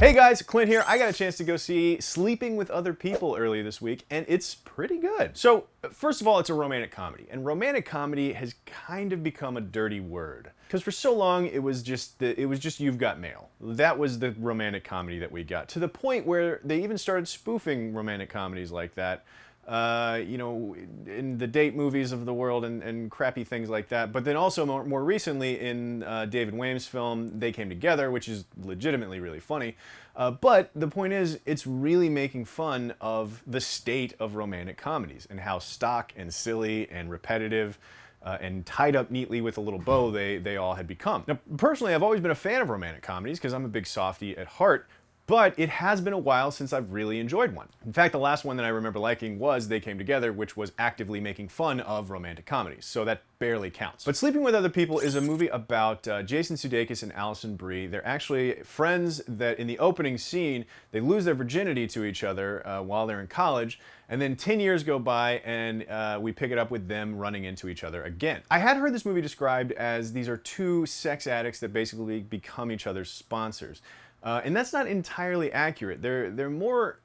Hey guys, Clint here. I got a chance to go see Sleeping with Other People earlier this week, and it's pretty good. So, first of all, it's a romantic comedy, and romantic comedy has kind of become a dirty word. Because for so long, it was just You've Got Mail. That was the romantic comedy that we got, to the point where they even started spoofing romantic comedies like that. You know, in the date movies of the world and crappy things like that. But then also more recently in David Wayne's film, They Came Together, which is legitimately really funny. But the point is, it's really making fun of the state of romantic comedies and how stock and silly and repetitive and tied up neatly with a little bow they all had become. Now, personally, I've always been a fan of romantic comedies because I'm a big softie at heart. But it has been a while since I've really enjoyed one. In fact, the last one that I remember liking was They Came Together, which was actively making fun of romantic comedies, so that barely counts. But Sleeping with Other People is a movie about Jason Sudeikis and Alison Brie. They're actually friends that in the opening scene, they lose their virginity to each other while they're in college, and then 10 years go by and we pick it up with them running into each other again. I had heard this movie described as these are two sex addicts that basically become each other's sponsors. And that's not entirely accurate. They're more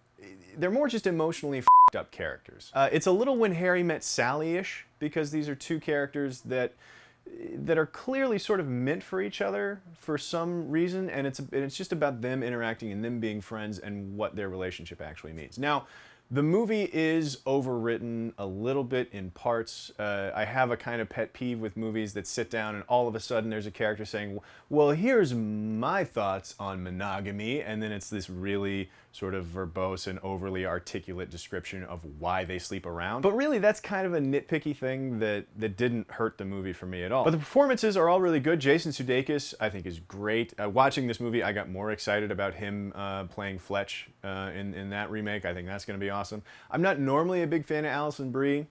just emotionally f***ed up characters. It's a little When Harry Met Sally-ish, because these are two characters that are clearly sort of meant for each other for some reason, and it's just about them interacting and them being friends and what their relationship actually means. Now, the movie is overwritten a little bit in parts. I have a kind of pet peeve with movies that sit down and all of a sudden there's a character saying, well, here's my thoughts on monogamy, and then it's this really sort of verbose and overly articulate description of why they sleep around. But really, that's kind of a nitpicky thing that didn't hurt the movie for me at all. But the performances are all really good. Jason Sudeikis, I think, is great. Watching this movie, I got more excited about him playing Fletch in that remake. I think that's going to be awesome. I'm not normally a big fan of Alison Brie,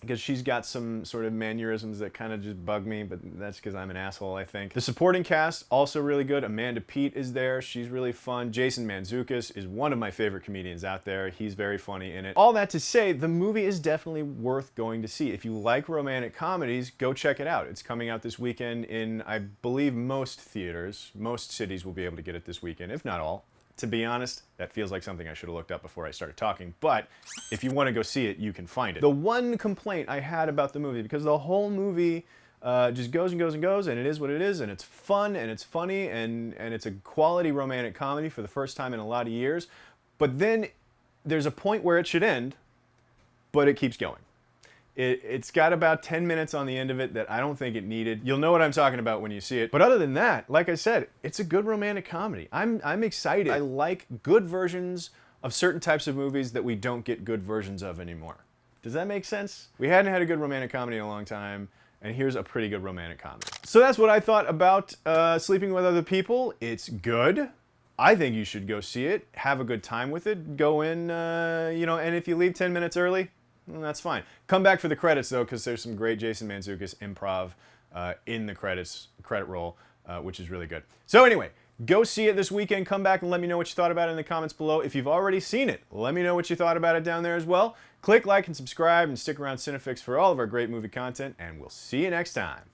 because she's got some sort of mannerisms that kind of just bug me, but that's because I'm an asshole, I think. The supporting cast, also really good. Amanda Peet is there. She's really fun. Jason Mantzoukas is one of my favorite comedians out there. He's very funny in it. All that to say, the movie is definitely worth going to see. If you like romantic comedies, go check it out. It's coming out this weekend in, I believe, most theaters. Most cities will be able to get it this weekend, if not all. To be honest, that feels like something I should have looked up before I started talking, but if you want to go see it, you can find it. The one complaint I had about the movie, because the whole movie just goes and goes and goes, and it is what it is, and it's fun, and it's funny, and it's a quality romantic comedy for the first time in a lot of years, but then there's a point where it should end, but it keeps going. It's got about 10 minutes on the end of it that I don't think it needed. You'll know what I'm talking about when you see it. But other than that, like I said, it's a good romantic comedy. I'm excited. I like good versions of certain types of movies that we don't get good versions of anymore. Does that make sense? We hadn't had a good romantic comedy in a long time, and here's a pretty good romantic comedy. So that's what I thought about Sleeping with Other People. It's good. I think you should go see it. Have a good time with it. Go in, and if you leave 10 minutes early, well, that's fine. Come back for the credits, though, because there's some great Jason Mantzoukas improv in the credit roll, which is really good. So anyway, go see it this weekend. Come back and let me know what you thought about it in the comments below. If you've already seen it, let me know what you thought about it down there as well. Click like and subscribe and stick around CineFix for all of our great movie content, and we'll see you next time.